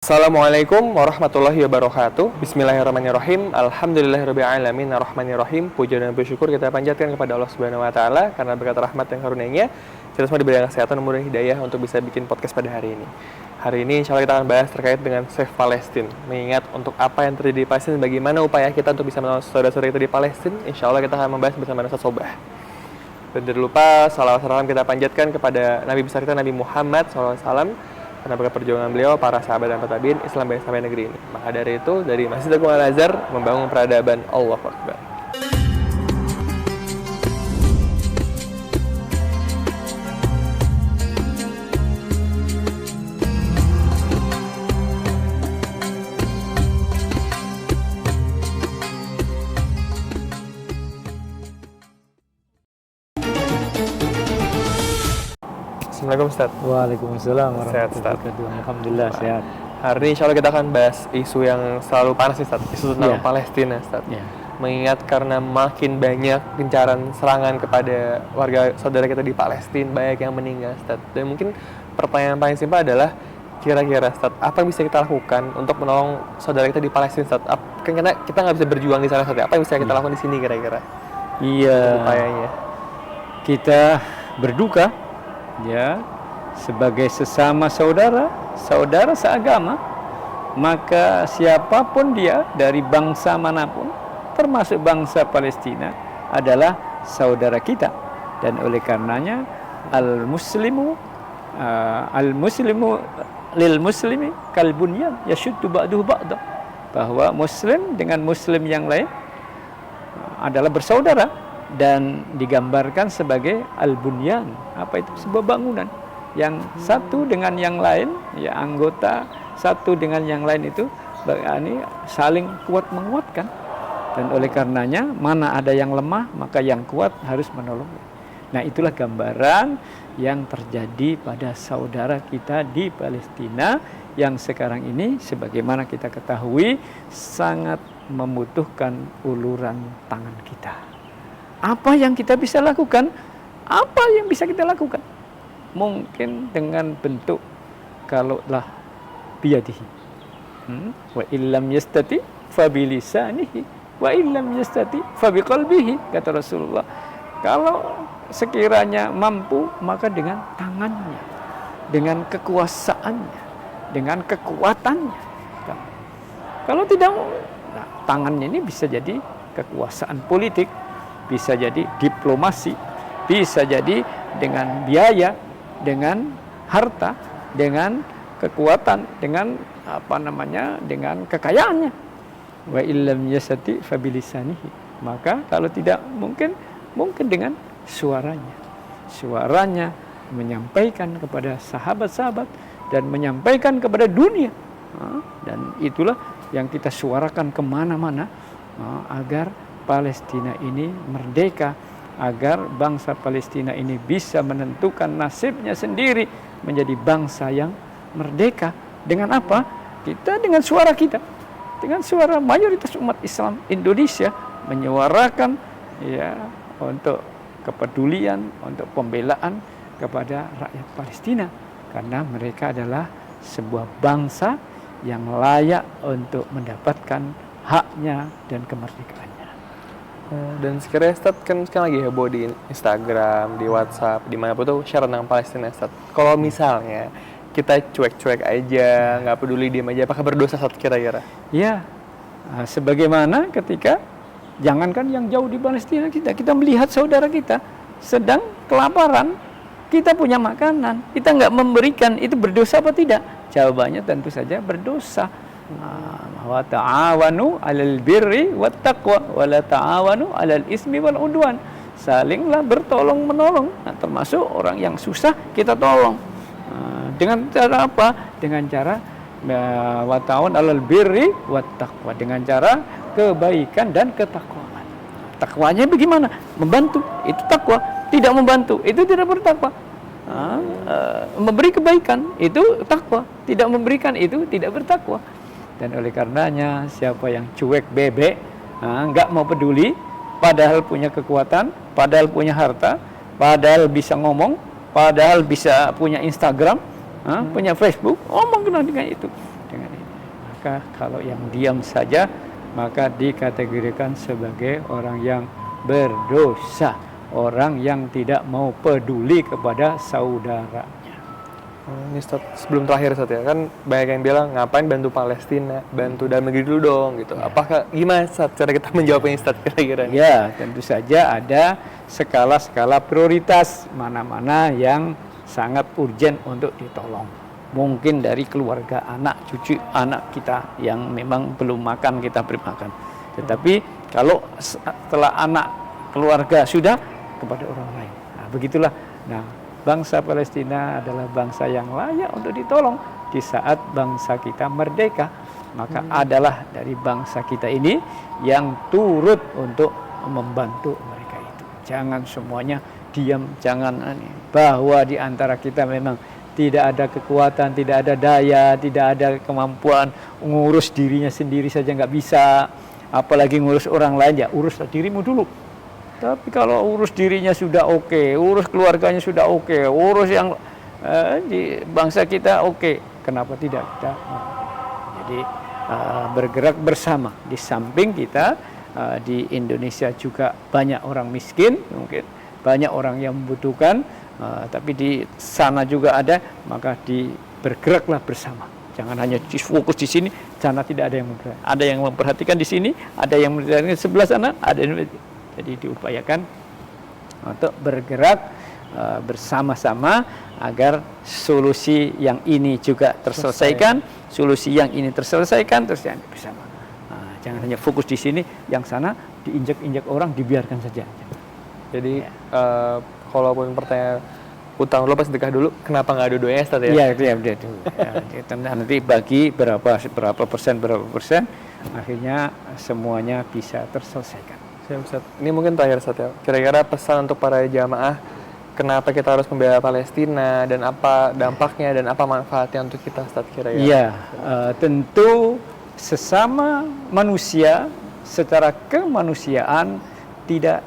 Assalamualaikum warahmatullahi wabarakatuh. Bismillahirrahmanirrahim. Alhamdulillahirrabbilalamin. Ar-Rahmanirrahim. Puja dan bersyukur kita panjatkan kepada Allah Subhanahu wa taala karena berkat rahmat dan karunia-Nya kita semua diberikan kesehatan dan mudah hidayah untuk bisa bikin podcast pada hari ini. Hari ini insya Allah kita akan bahas terkait dengan Save Palestine. Mengingat untuk apa yang terjadi di Palestina, bagaimana upaya kita untuk bisa menolong saudara-saudara kita di Palestina, insya Allah kita akan membahas bersama Ustaz Sobah. Dan tidak lupa salawat salam kita panjatkan kepada Nabi besar kita Nabi Muhammad SAW karena berkat perjuangan beliau, para sahabat dan tabi'in, Islam baik sampai negeri ini. Maka dari itu, dari Masjid Agung Al-Azhar membangun peradaban. Allahu Akbar. Assalamualaikum Ustaz. Waalaikumsalam Sehat, Ustaz. warahmatullahi wabarakatuh. Alhamdulillah sehat. Hari ini insya Allah kita akan bahas isu yang selalu panas nih Ustaz, isu tentang Palestina Ustaz. Mengingat karena makin banyak gencaran serangan kepada warga saudara kita di Palestina, banyak yang meninggal Ustaz. Dan mungkin pertanyaan paling simpel adalah kira-kira Ustaz, apa yang bisa kita lakukan untuk menolong saudara kita di Palestina Ustaz? Kan kita nggak bisa berjuang di sana Ustaz. Apa yang bisa kita lakukan di sini kira-kira? Iya. Upayanya. Kita berduka ya sebagai sesama saudara seagama, maka siapapun dia dari bangsa manapun termasuk bangsa Palestina adalah saudara kita. Dan oleh karenanya al-muslimu lil muslimi kal bunyan yashuddu ba'duhu ba'da, bahwa muslim dengan muslim yang lain adalah bersaudara dan digambarkan sebagai al-bunyan. Apa itu? Sebuah bangunan yang satu dengan yang lain, ya anggota satu dengan yang lain itu ini saling kuat menguatkan. Dan oleh karenanya mana ada yang lemah maka yang kuat harus menolong. Nah, itulah gambaran yang terjadi pada saudara kita di Palestina yang sekarang ini sebagaimana kita ketahui sangat membutuhkan uluran tangan kita. Apa yang kita bisa lakukan? Apa yang bisa kita lakukan? Mungkin dengan bentuk kalaulah biyadihi. Wa illam yastati fa bilisanihi wa illam yastati fa biqalbihi, kata Rasulullah. Kalau sekiranya mampu maka dengan tangannya, dengan kekuasaannya, dengan kekuatannya. Kalau tidak, nah, tangannya ini bisa jadi kekuasaan politik, bisa jadi diplomasi, bisa jadi dengan biaya, dengan harta, dengan kekuatan, dengan dengan kekayaannya. Wa illam yasati fabilisanihi. Maka kalau tidak mungkin dengan suaranya. Suaranya menyampaikan kepada sahabat-sahabat dan menyampaikan kepada dunia. Dan itulah yang kita suarakan kemana-mana agar Palestina ini merdeka, agar bangsa Palestina ini bisa menentukan nasibnya sendiri menjadi bangsa yang merdeka. Dengan apa? Kita dengan suara kita, dengan suara mayoritas umat Islam Indonesia menyuarakan ya untuk kepedulian, untuk pembelaan kepada rakyat Palestina, karena mereka adalah sebuah bangsa yang layak untuk mendapatkan haknya dan kemerdekaannya. Dan sekiranya Ustaz kan sekarang lagi heboh di Instagram, di WhatsApp, di mana pun tuh share tentang Palestina Ustaz. Kalau misalnya kita cuek-cuek aja, nggak peduli, diam aja, apakah berdosa Ustaz kira-kira? Ya, sebagaimana ketika jangankan yang jauh di Palestina, kita melihat saudara kita sedang kelaparan, kita punya makanan, kita nggak memberikan, itu berdosa apa tidak? Jawabannya tentu saja berdosa. Wa ta'awanu 'alal birri wat taqwa wa la ta'awanu 'alal ismi wal udwan. Salinglah bertolong-menolong. Nah, termasuk orang yang susah kita tolong. Dengan cara apa? Dengan cara wa ta'awanu 'alal birri wat taqwa, dengan cara kebaikan dan ketakwaan. Takwanya bagaimana? Membantu, itu takwa. Tidak membantu, itu tidak bertakwa. Memberi kebaikan, itu takwa. Tidak memberikan, itu tidak bertakwa. Dan oleh karenanya siapa yang cuek bebek, nggak mau peduli, padahal punya kekuatan, padahal punya harta, padahal bisa ngomong, padahal bisa punya Instagram, punya Facebook, ngomong dengan itu. Dengan maka kalau yang diam saja maka dikategorikan sebagai orang yang berdosa, orang yang tidak mau peduli kepada saudaranya. Ini Ustaz, sebelum terakhir Ustaz ya, kan banyak yang bilang ngapain bantu Palestina, bantu dalam negeri dulu dong gitu. Apakah gimana Ustaz cara kita menjawabnya Ustaz kira-kira? Ya, tentu saja ada skala-skala prioritas mana-mana yang sangat urgent untuk ditolong. Mungkin dari keluarga, anak, cucu, anak kita yang memang belum makan kita beri makan. Tetapi kalau setelah anak, keluarga sudah kepada orang lain. Nah, begitulah. Nah, bangsa Palestina adalah bangsa yang layak untuk ditolong di saat bangsa kita merdeka. Maka adalah dari bangsa kita ini yang turut untuk membantu mereka itu. Jangan semuanya diam, jangan bahwa di antara kita memang tidak ada kekuatan, tidak ada daya, tidak ada kemampuan, ngurus dirinya sendiri saja nggak bisa, apalagi ngurus orang lain. Ya uruslah dirimu dulu. Tapi kalau urus dirinya sudah oke, urus keluarganya sudah oke, urus yang di bangsa kita oke, kenapa tidak kita? Jadi bergerak bersama. Di samping kita di Indonesia juga banyak orang miskin, mungkin banyak orang yang membutuhkan, tapi di sana juga ada, maka bergeraklah bersama. Jangan hanya fokus di sini, sana tidak ada yang memperhatikan. Ada yang memperhatikan di sini, ada yang memperhatikan sebelah sana, ada yang jadi diupayakan untuk bergerak bersama-sama agar solusi yang ini juga terselesaikan, solusi yang ini terselesaikan, terus yang bersama. Jangan hanya fokus di sini, yang sana diinjak-injak orang, dibiarkan saja. Jadi kalaupun pertanyaan utang dulu pas sedekah dulu, kenapa nggak dua-duanya Ustaz ya? Iya, nanti bagi berapa persen, akhirnya semuanya bisa terselesaikan. Ustaz. Ini mungkin terakhir Ustaz ya. Kira-kira pesan untuk para jamaah, kenapa kita harus membela Palestina dan apa dampaknya dan apa manfaatnya untuk kita Ustaz kira-kira? Iya, tentu sesama manusia secara kemanusiaan tidak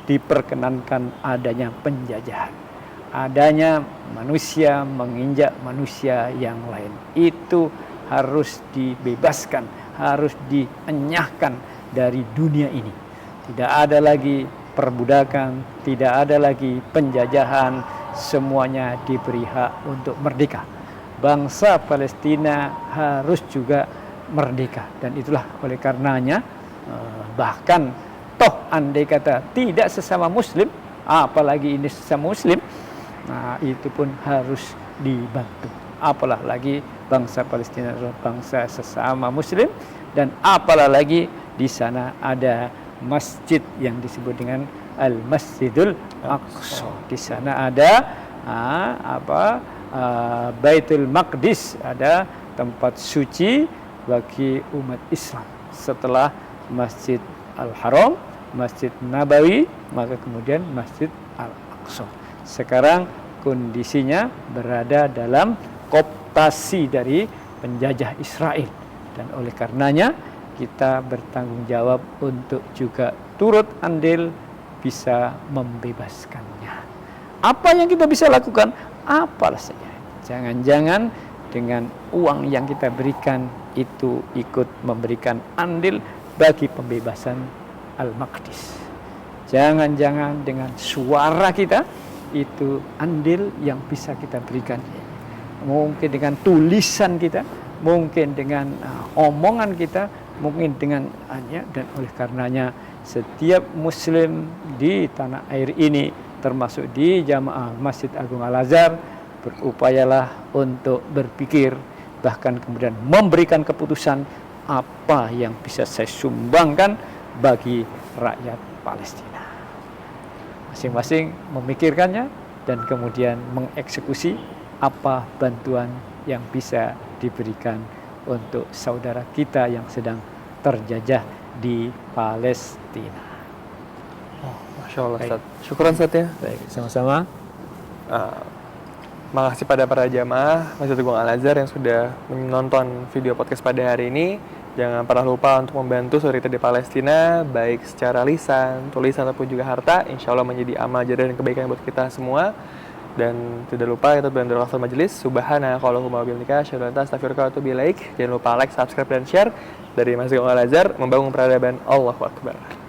diperkenankan adanya penjajahan. Adanya manusia menginjak manusia yang lain. Itu harus dibebaskan, harus dienyahkan dari dunia ini. Tidak ada lagi perbudakan, tidak ada lagi penjajahan, semuanya diberi hak untuk merdeka. Bangsa Palestina harus juga merdeka, dan itulah oleh karenanya bahkan toh andai kata tidak sesama muslim, apalagi ini sesama muslim, nah itu pun harus dibantu. Apalah lagi bangsa Palestina adalah bangsa sesama muslim, dan apalah lagi di sana ada masjid yang disebut dengan Al-Masjidul Aqsa. Di sana ada Baitul Maqdis, ada tempat suci bagi umat Islam. Setelah Masjid Al-Haram, Masjid Nabawi, maka kemudian Masjid Al-Aqsa. Sekarang kondisinya berada dalam kooptasi dari penjajah Israel, dan oleh karenanya kita bertanggung jawab untuk juga turut andil bisa membebaskannya. Apa yang kita bisa lakukan? Apalah saja. Jangan-jangan dengan uang yang kita berikan itu ikut memberikan andil bagi pembebasan Al-Maqdis. Jangan-jangan dengan suara kita itu andil yang bisa kita berikan. Mungkin dengan tulisan kita, mungkin dengan omongan kita, mungkin dengan dan oleh karenanya setiap muslim di tanah air ini, termasuk di jamaah Masjid Agung Al-Azhar, berupayalah untuk berpikir, bahkan kemudian memberikan keputusan apa yang bisa saya sumbangkan bagi rakyat Palestina. Masing-masing memikirkannya dan kemudian mengeksekusi apa bantuan yang bisa diberikan untuk saudara kita yang sedang terjajah di Palestina. Masya Allah Ustaz. Syukuran Ustaz ya. Baik, sama-sama. Makasih pada para jamaah Masjid Agung Al-Azhar yang sudah menonton video podcast pada hari ini. Jangan pernah lupa untuk membantu saudara kita di Palestina, baik secara lisan, tulisan ataupun juga harta. Insya Allah menjadi amal jariah dan kebaikan buat kita semua. Dan tidak lupa kita berdoa dalam majelis. Subhanakallahumma wa bihamdika asyhadu an la ilaha illa anta astaghfiruka wa atubu ilaik. Jangan lupa like, subscribe dan share dari Masjid Al Azhar membangun peradaban. Allahu Akbar.